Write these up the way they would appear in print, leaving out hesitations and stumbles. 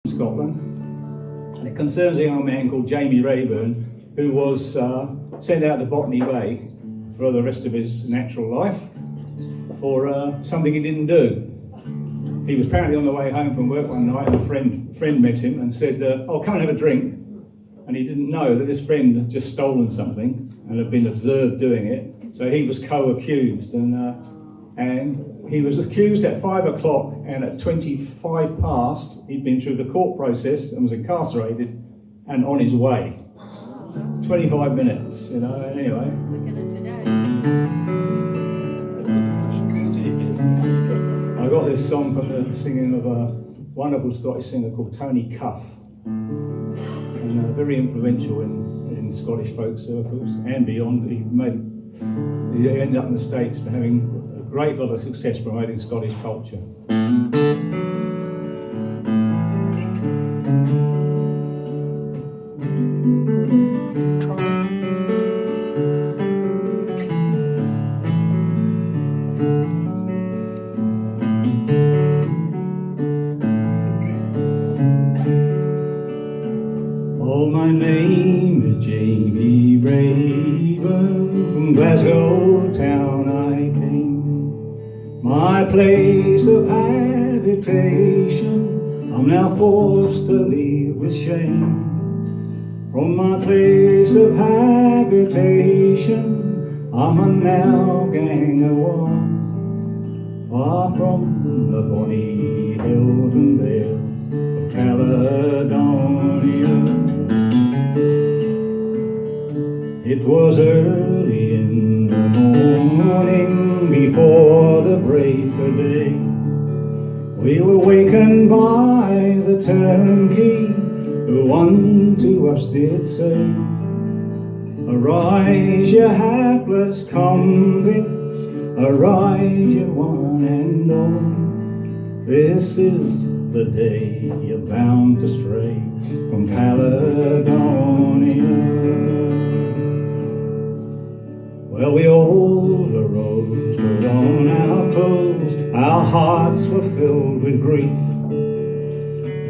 Scotland, and it concerns a young man called Jamie Rayburn, who was sent out to Botany Bay for the rest of his natural life for something he didn't do. He was apparently on the way home from work one night, and a friend met him and said, "Oh, come and have a drink." And he didn't know that this friend had just stolen something and had been observed doing it, so he was co-accused, and he was accused at 5 o'clock, and at 25 past, he'd been through the court process and was incarcerated and on his way. 25 minutes, anyway. I got this song from the singing of a wonderful Scottish singer called Tony Cuff, and very influential in Scottish folk circles and beyond. He ended up in the States for having a great lot of success promoting Scottish culture. Oh, my name is Jamie Rayburn, from Glasgow town I came. My place of habitation I'm now forced to leave with shame. From my place of habitation I'm now gang of one, far from the bonny hills and dales of Caledonia. It was early in the morning, before the break of day. We were wakened by the turnkey, who unto us did say, "Arise, ye hapless convicts, arise, ye one and all. This is the day you're bound to stray from Caledonia." Well, we all arose, put on our clothes, our hearts were filled with grief.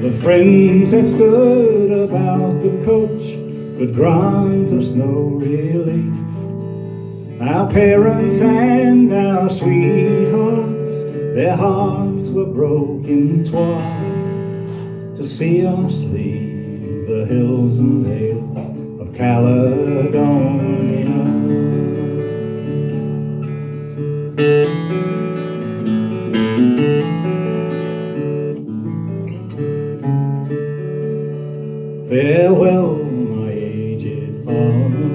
The friends that stood about the coach could grant us no relief. Our parents and our sweethearts, their hearts were broken twice to see us leave the hills and dales of Caledonia. Farewell, my aged father,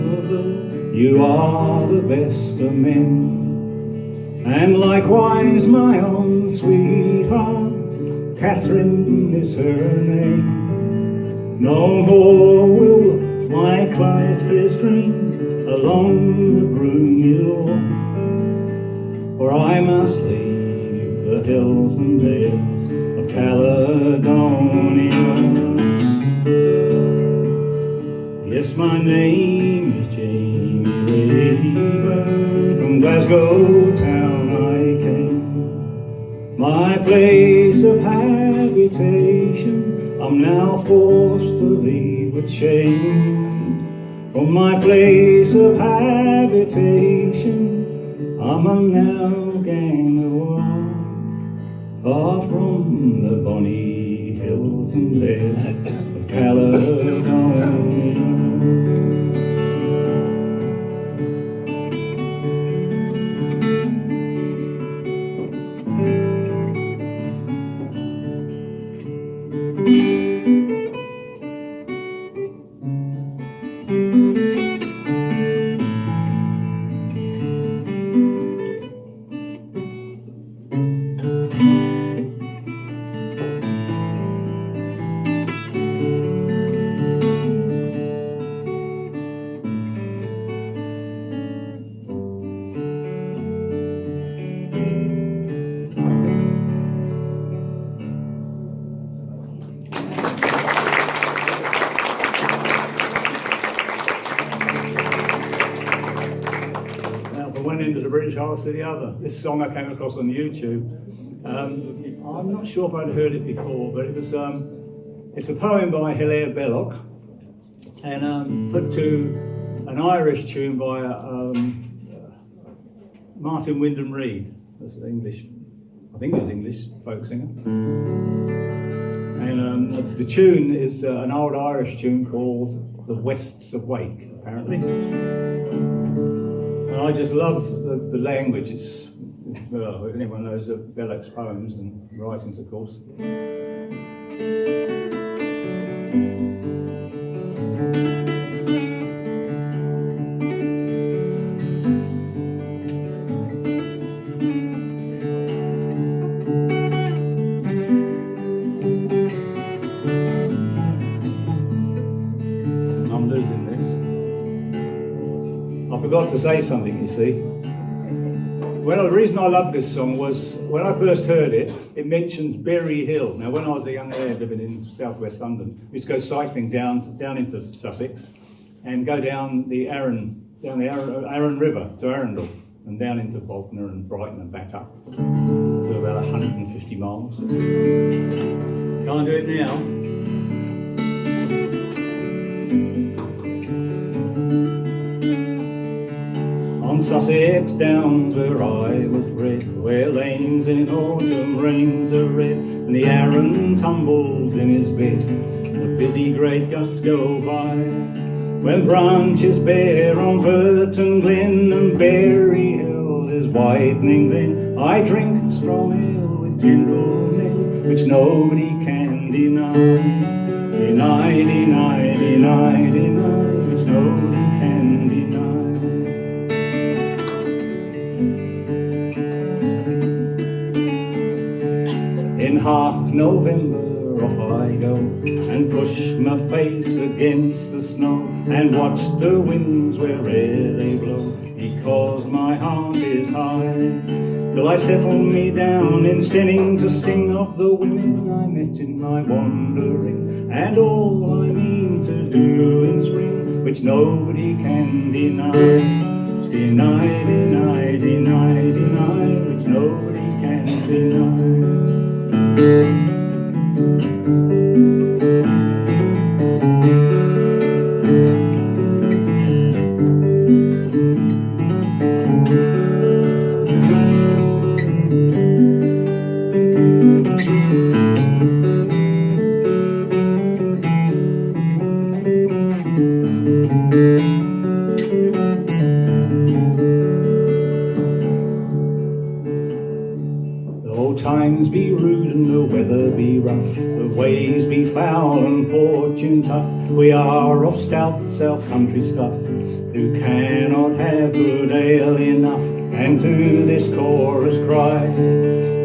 you are the best of men, and likewise my own sweetheart, Catherine is her name. No more will my clouds be streamed along the broomy lawn, for I must leave the hills and dales of Caledonia. Yes, my name is Jamie Rayburn, from Glasgow town I came. My place of habitation I'm now forced to leave with shame. From my place of habitation I'm now gang of one, far from the bonny hills and dales of Caledonia. One end of the British Isles to the other. This song I came across on YouTube. I'm not sure if I'd heard it before, but it was It's a poem by Hilaire Belloc and put to an Irish tune by Martin Wyndham Reed. That's an English, I think it was English folk singer. And the tune is an old Irish tune called The West's Awake, apparently. And I just love the language. It's, well, anyone knows of Belloc's poems and writings, of course. I'm losing this. I forgot to say something, you see. Well, the reason I love this song was when I first heard it, it mentions Berry Hill. Now, when I was a young lad living in southwest London, we used to go cycling down into Sussex and go down the Arun River to Arundel and down into Bognor and Brighton and back up to about 150 miles. Can't do it now. On Sussex downs where I was bred, where lanes in autumn rains are red, and the Arun tumbles in his bed, the busy great gusts go by. When branches bare on Burton Glen and Berry Hill is widening then, I drink strong ale with gentle men, which nobody can deny. Deny, deny, deny, deny, which nobody can deny. In half November off I go and push my face against the snow and watch the winds where'er they blow, because my heart is high, till I settle me down in Stenning to sing of the women I met in my wandering, and all I mean to do in spring, which nobody can deny. Deny, deny, deny, deny, which nobody can deny. Times be rude and the weather be rough, the ways be foul and fortune tough, we are of stout south country stuff, who cannot have good ale enough, and to this chorus cry.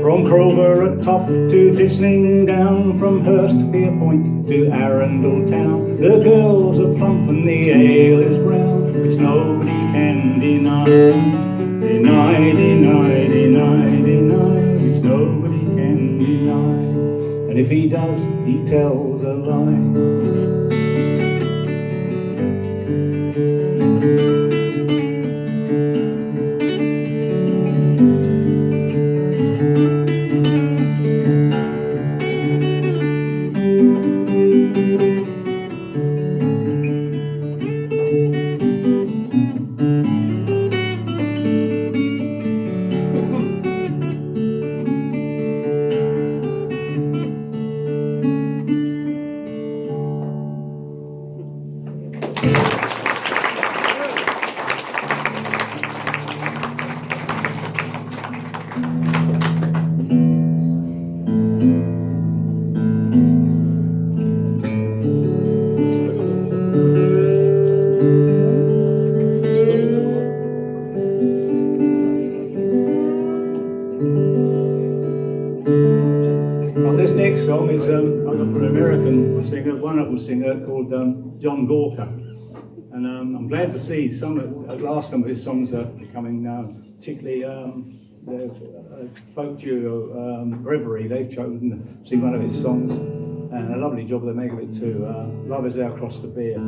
From Crover at top to Disling down, from Hurstpierpoint to Arundel town, the girls are plump and the ale is brown, which nobody can deny. Deny, deny, deny, deny, which nobody can deny. And if he does, he tells a lie. This next song is I got from an American singer, wonderful singer called John Gorka, and I'm glad to see at last some of his songs are coming now, particularly the folk duo Reverie. They've chosen to sing one of his songs, and a lovely job they make of it too. Love Is Our Cross to Bear.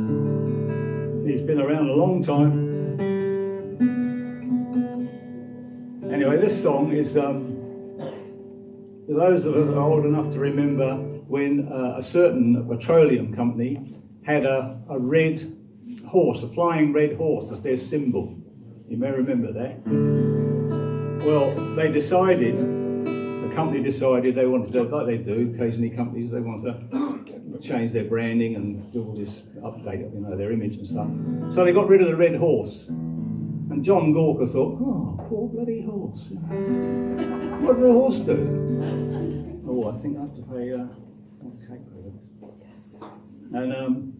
He's been around a long time. Anyway, this song is. For those of us old enough to remember when a certain petroleum company had a red horse, a flying red horse as their symbol. You may remember that. Well, the company decided they wanted to, like they do, occasionally companies, they want to change their branding and do all this update, their image and stuff. So they got rid of the red horse. And John Gawker thought, oh, poor bloody horse. What does the horse do? Oh, I think I have to pay cake for this. And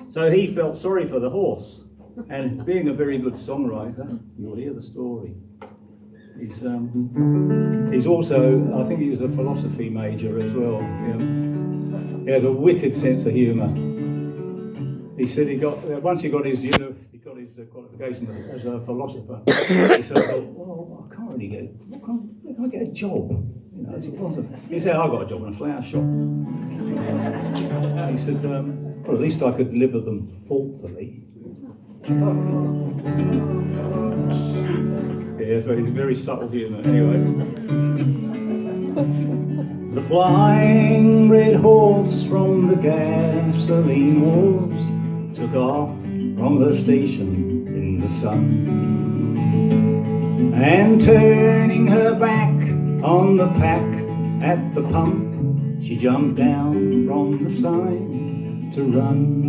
so he felt sorry for the horse. And being a very good songwriter, you'll hear the story. He's also, I think he was a philosophy major as well. He had a wicked sense of humour. He said once he got his qualification as a philosopher, he said, well, I can't really get, where can I get a job? As a philosopher. He said, I got a job in a flower shop. He said, well, at least I could live with them thoughtfully. Yeah, it's very subtle humour. Anyway. The flying red horse from the gasoline wars took off from the station in the sun, and turning her back on the pack at the pump, she jumped down from the side to run.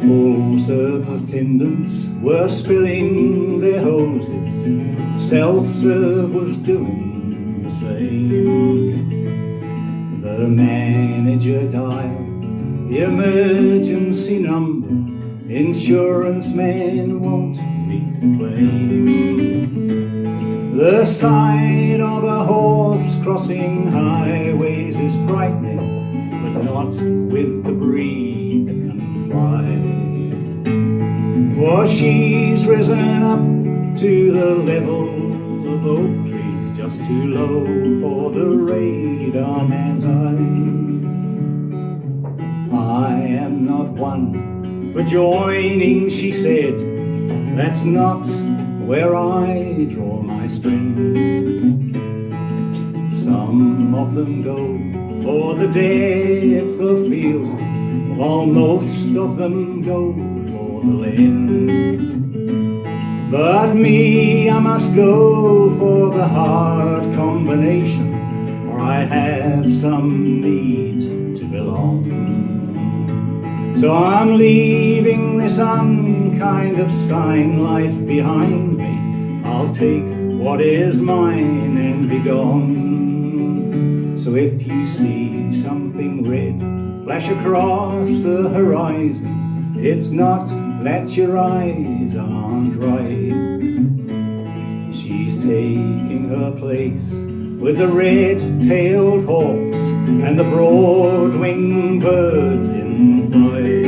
Full serve attendants were spilling their hoses, self-serve was doing the same. The manager dialed the emergency number, insurance man won't reclaim. The sight of a horse crossing highways is frightening, but not with the breed that can fly. For she's risen up to the level of oak trees, just too low for the radar man's eye. I am not one for joining, she said, that's not where I draw my strength. Some of them go for the depth of field, while most of them go for the length. But me, I must go for the hard combination, or I have some need to belong. So I'm leaving this unkind of sign life behind me. I'll take what is mine and be gone. So if you see something red flash across the horizon, it's not that your eyes aren't right. She's taking her place with the red-tailed hawks and the broad-winged birds in flight.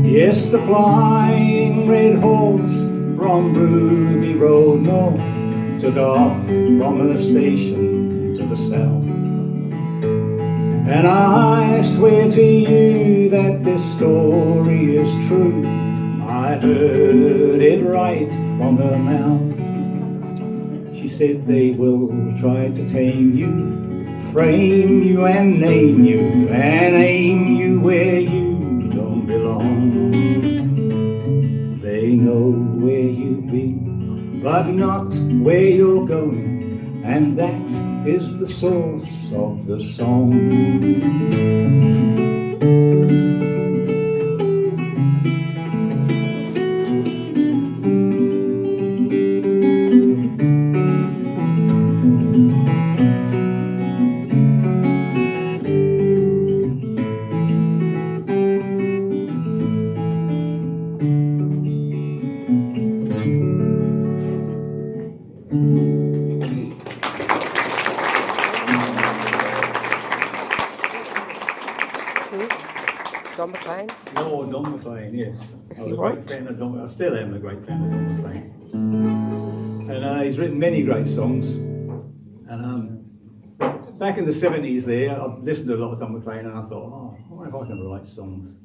Yes, the flying red horse from Ruby Road North took off from her station to the south. And I swear to you that this story is true. I heard it right from her mouth. She said they will try to tame you, frame you and name you, and aim you where you don't belong. They know where you've been, but not where you're going, and that is the source of the song. Don McLean? Oh, Don McLean, yes. I was a great fan of Don. I still am a great fan of Don McLean. And he's written many great songs. And back in the 70s there, I listened to a lot of Don McLean and I thought, I wonder if I can write songs.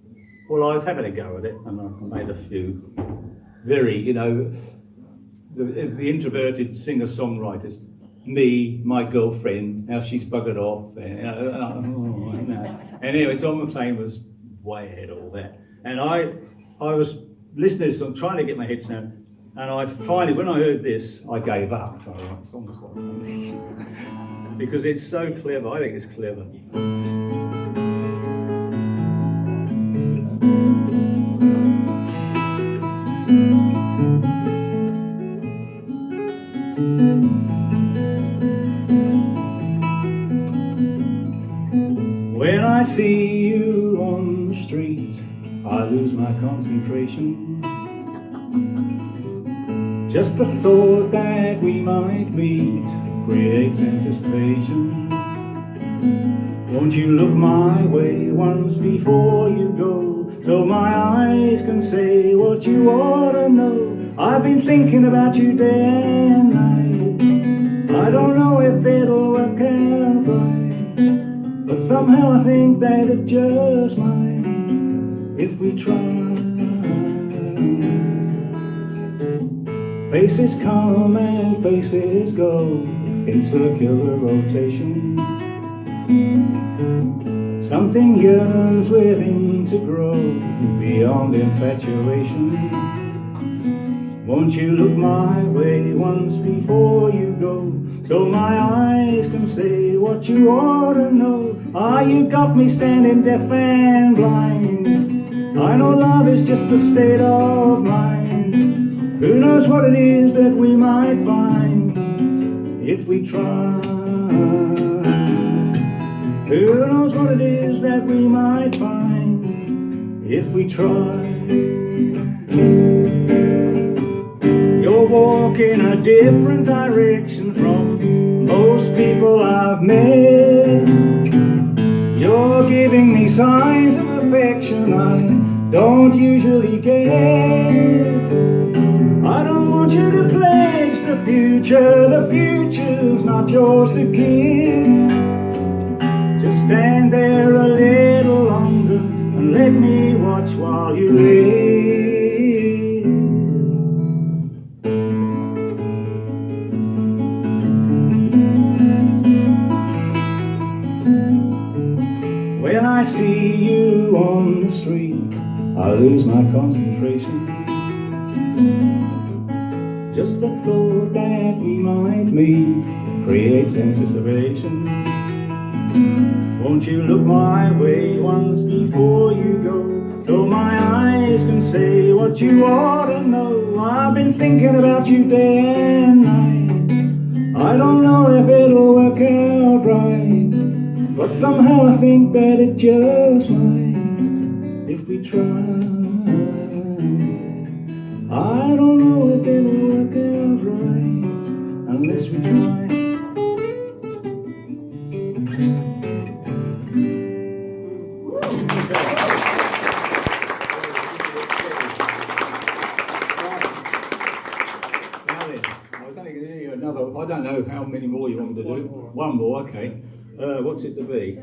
Well, I was having a go at it and I made a few very, the introverted singer-songwriters me, my girlfriend, how she's buggered off. And anyway, Don McLean was way ahead of all that. And I was listening to this song, trying to get my head down. And I finally, when I heard this, I gave up trying to write songs like that. Because it's so clever. I think it's clever. When I see you on the street, I lose my concentration. Just the thought that we might meet creates anticipation. Won't you look my way once before you go, so my eyes can say what you ought to know. I've been thinking about you day and night. I don't know if it'll work out right, but somehow I think that it just might if we try. Faces come and faces go in circular rotation. Something yearns within to grow beyond infatuation. Won't you look my way once before you go, so my eyes can say what you ought to know. Ah, you got me standing deaf and blind. I know love is just a state of mind. Who knows what it is that we might find if we try? Who knows what it is that we might find if we try? You're walking a different direction from most people I've met. You're giving me signs of affection I don't usually get. I don't want you to pledge the future's not yours to give. Just stand there a little longer and let me watch while you live. When I see you on the street, I lose my concentration. Just the thought that we might meet creates anticipation. Won't you look my way once before you go, so my eyes can say what you ought to know. I've been thinking about you day and night. I don't know if it'll work out right, but somehow I think that it just might if we try. I don't know if it'll work out right unless we try. I don't know how many more you want me to do. One more, okay. What's it to be?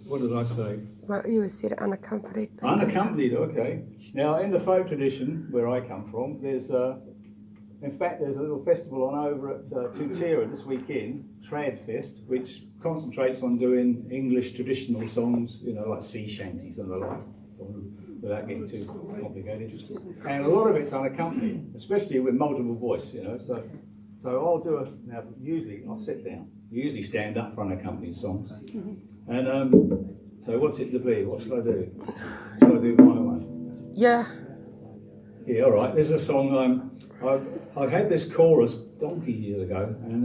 What did I say? Well, you said unaccompanied. Unaccompanied, okay. Now, in the folk tradition where I come from, there's in fact there's a little festival on over at Tutera this weekend, Trad Fest, which concentrates on doing English traditional songs, you know, like sea shanties and the like, without getting too complicated. And a lot of it's unaccompanied, especially with multiple voice, you know. So I'll do now usually I'll sit down. You usually stand up for unaccompanied songs. And so what's it to be? What should I do? Should I do my one? Yeah. Yeah, all right. There's a song I had this chorus donkey years ago, and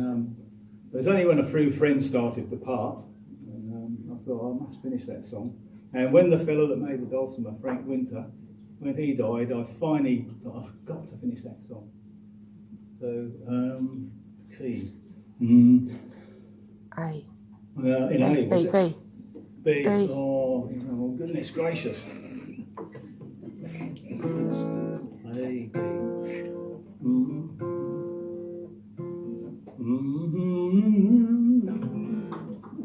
it was only when a few friends started to part, and I thought I must finish that song. And when the fellow that made the dulcimer, Frank Winter, when he died, I finally thought I've got to finish that song. So key. A. In A. B. B. B. B. Oh, goodness gracious. A, B.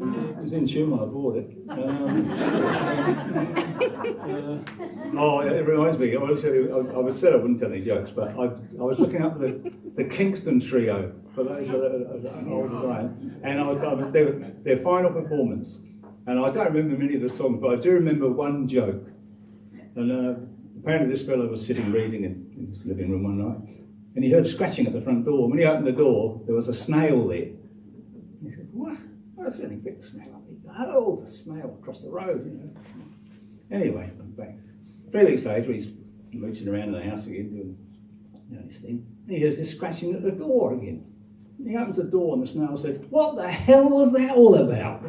It was in tune when I bought it. Oh, it reminds me. I was said I wouldn't tell any jokes, but I was looking up the Kingston Trio for those an older guy, and I was their final performance, and I don't remember many of the songs, but I do remember one joke. And apparently this fellow was sitting reading in his living room one night, and he heard scratching at the front door. When he opened the door, there was a snail there. He said, "What? What's any big snail?" He hurled the snail across the road. You know. Anyway, went back. 3 weeks later, he's mooching around in the house again, doing his thing. And he hears this scratching at the door again. And he opens the door, and the snail said, "What the hell was that all about?"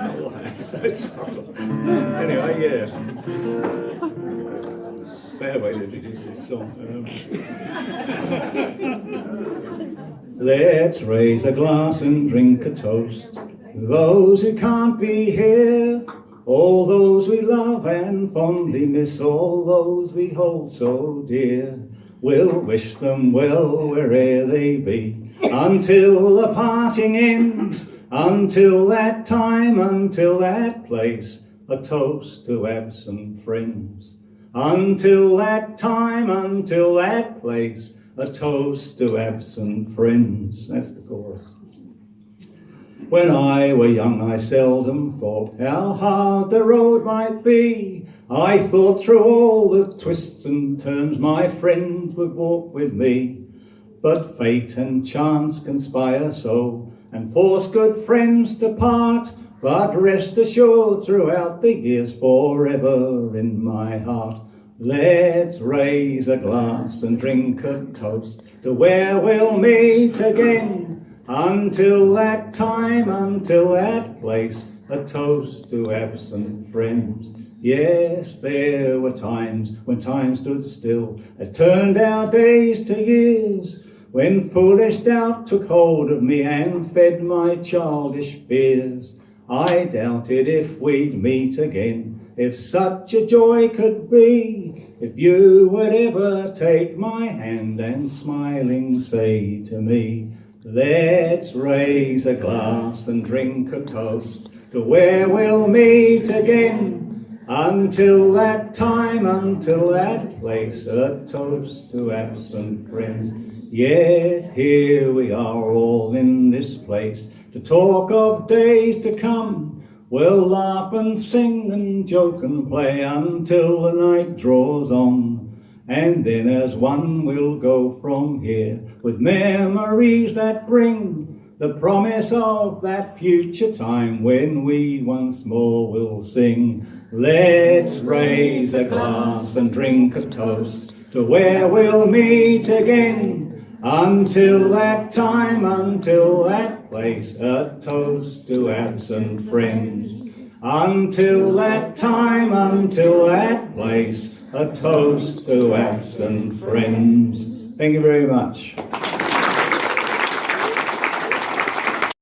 Oh, that's so subtle. Anyway, yeah. Fair way to introduce this song. Let's raise a glass and drink a toast to those who can't be here, all those we love and fondly miss, all those we hold so dear. We'll wish them well where'er they be, until the parting ends, until that time, until that place, a toast to absent friends. Until that time, until that place, a toast to absent friends. That's the chorus. When I were young, I seldom thought how hard the road might be. I thought through all the twists and turns my friends would walk with me. But fate and chance conspire so, and force good friends to part. But rest assured, throughout the years, forever in my heart. Let's raise a glass and drink a toast to where we'll meet again. Until that time, until that place, a toast to absent friends. Yes, there were times when time stood still, that turned our days to years, when foolish doubt took hold of me and fed my childish fears. I doubted if we'd meet again, if such a joy could be, if you would ever take my hand and smiling say to me, let's raise a glass and drink a toast to where we'll meet again. Until that time, until that place, a toast to absent friends. Yet here we are all in this place to talk of days to come. We'll laugh and sing and joke and play until the night draws on. And then as one we'll go from here, with memories that bring the promise of that future time when we once more will sing. Let's raise a glass and drink a toast to where we'll meet again. Until that time, until that place, a toast to absent friends. Until that time, until that place, a toast to absent friends. Thank you very much.